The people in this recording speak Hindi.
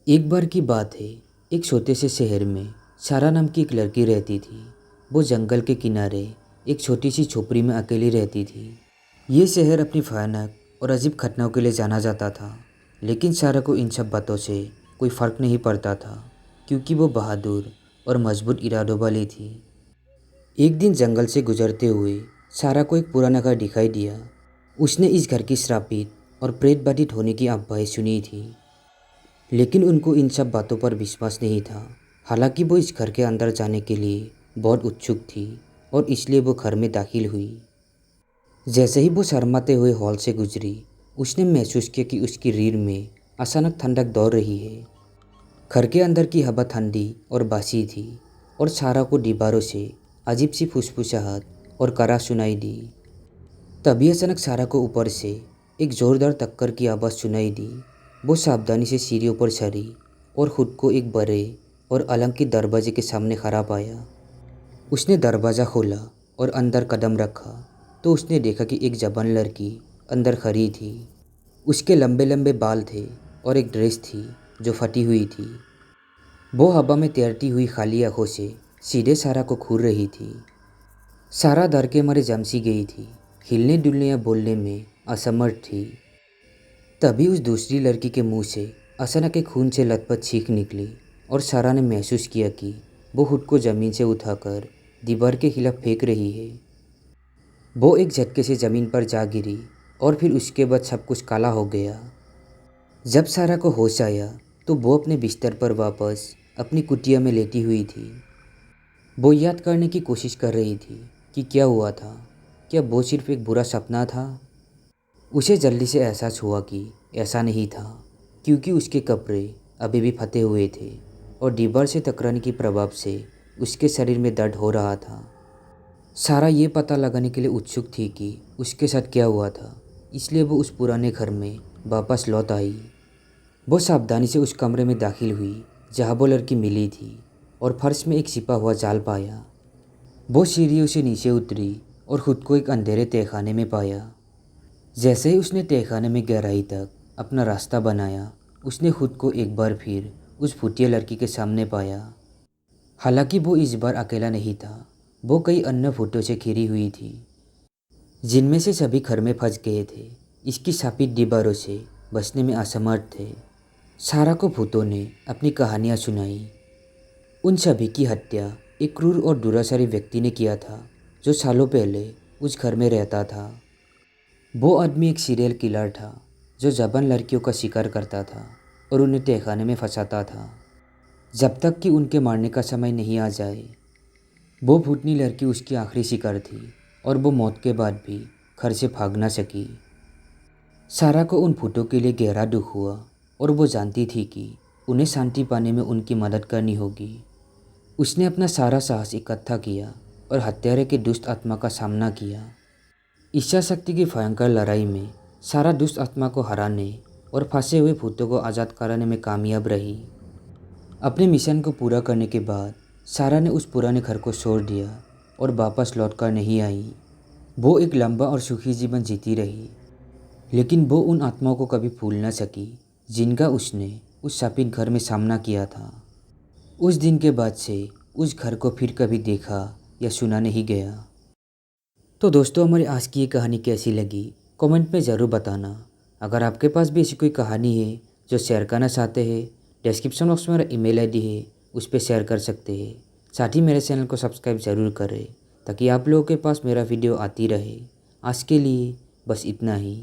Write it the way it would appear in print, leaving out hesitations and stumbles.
एक बार की बात है। एक छोटे से शहर में सारा नाम की एक लड़की रहती थी। वो जंगल के किनारे एक छोटी सी झोपड़ी में अकेली रहती थी। ये शहर अपनी भयानक और अजीब घटनाओं के लिए जाना जाता था, लेकिन सारा को इन सब बातों से कोई फ़र्क नहीं पड़ता था, क्योंकि वो बहादुर और मजबूत इरादों वाली थी। एक दिन जंगल से गुजरते हुए सारा को एक पुराना घर दिखाई दिया। उसने इस घर की श्रापित और प्रेत बाधित होने की अफवाहें सुनी थी, लेकिन उनको इन सब बातों पर विश्वास नहीं था। हालांकि वो इस घर के अंदर जाने के लिए बहुत उत्सुक थी और इसलिए वो घर में दाखिल हुई। जैसे ही वो शर्माते हुए हॉल से गुजरी, उसने महसूस किया कि उसकी रीढ़ में अचानक ठंडक दौड़ रही है। घर के अंदर की हवा ठंडी और बासी थी और सारा को दीवारों से अजीब सी फुसफुसाहट और कराह सुनाई दी। तभी अचानक सारा को ऊपर से एक जोरदार टक्कर की आवाज़ सुनाई दी। वो सावधानी से सीढ़ियों पर चढ़ी और खुद को एक बड़े और अलंकृत दरवाजे के सामने खड़ा पाया। उसने दरवाज़ा खोला और अंदर कदम रखा तो उसने देखा कि एक जवान लड़की अंदर खड़ी थी। उसके लंबे लंबे बाल थे और एक ड्रेस थी जो फटी हुई थी। वो हवा में तैरती हुई खाली आंखों से सीधे सारा को घूर रही थी। सारा डर के मारे जम सी गई थी, हिलने डुलने या बोलने में असमर्थ थी। तभी उस दूसरी लड़की के मुंह से अचानक एक खून से लथपथ चीख निकली और सारा ने महसूस किया कि वो खुद को ज़मीन से उठाकर दीवार के खिलाफ फेंक रही है। वो एक झटके से ज़मीन पर जा गिरी और फिर उसके बाद सब कुछ काला हो गया। जब सारा को होश आया तो वो अपने बिस्तर पर वापस अपनी कुटिया में लेटी हुई थी। वो याद करने की कोशिश कर रही थी कि क्या हुआ था। क्या वो सिर्फ एक बुरा सपना था? उसे जल्दी से एहसास हुआ कि ऐसा नहीं था, क्योंकि उसके कपड़े अभी भी फटे हुए थे और दीवार से टकराने के प्रभाव से उसके शरीर में दर्द हो रहा था। सारा ये पता लगाने के लिए उत्सुक थी कि उसके साथ क्या हुआ था, इसलिए वो उस पुराने घर में वापस लौट आई। वो सावधानी से उस कमरे में दाखिल हुई जहाँ वो लड़की मिली थी और फर्श में एक छिपा हुआ जाल पाया। वो सीढ़ियों से नीचे उतरी और खुद को एक अंधेरे तहखाने में पाया। जैसे ही उसने तहखाने में गहराई तक अपना रास्ता बनाया, उसने खुद को एक बार फिर उस भूतिया लड़की के सामने पाया। हालांकि वो इस बार अकेला नहीं था, वो कई अन्य भूतों से घिरी हुई थी, जिनमें से सभी घर में फंस गए थे, इसकी शापित दीवारों से बचने में असमर्थ थे। सारा को भूतों ने अपनी कहानियाँ सुनाई। उन सभी की हत्या एक क्रूर और दुराचारी व्यक्ति ने किया था, जो सालों पहले उस घर में रहता था। वो आदमी एक सीरियल किलर था जो जवान लड़कियों का शिकार करता था और उन्हें तहखाने में फंसाता था, जब तक कि उनके मारने का समय नहीं आ जाए। वो भूतनी लड़की उसकी आखिरी शिकार थी और वो मौत के बाद भी घर से भाग ना सकी। सारा को उन भूतों के लिए गहरा दुख हुआ और वो जानती थी कि उन्हें शांति पाने में उनकी मदद करनी होगी। उसने अपना सारा साहस इकट्ठा किया और हत्यारे के दुष्ट आत्मा का सामना किया। इच्छा शक्ति की भयंकर लड़ाई में सारा दुष्ट आत्मा को हराने और फंसे हुए भूतों को आज़ाद कराने में कामयाब रही। अपने मिशन को पूरा करने के बाद सारा ने उस पुराने घर को छोड़ दिया और वापस लौटकर नहीं आई। वो एक लंबा और सुखी जीवन जीती रही, लेकिन वो उन आत्माओं को कभी भूल न सकी जिनका उसने उस शापित घर में सामना किया था। उस दिन के बाद से उस घर को फिर कभी देखा या सुना नहीं गया। तो दोस्तों, हमारी आज की ये कहानी कैसी लगी कमेंट में ज़रूर बताना। अगर आपके पास भी ऐसी कोई कहानी है जो शेयर करना चाहते हैं, डिस्क्रिप्शन बॉक्स में मेरा ईमेल आईडी है, उस पर शेयर कर सकते हैं। साथ ही मेरे चैनल को सब्सक्राइब ज़रूर करें ताकि आप लोगों के पास मेरा वीडियो आती रहे। आज के लिए बस इतना ही।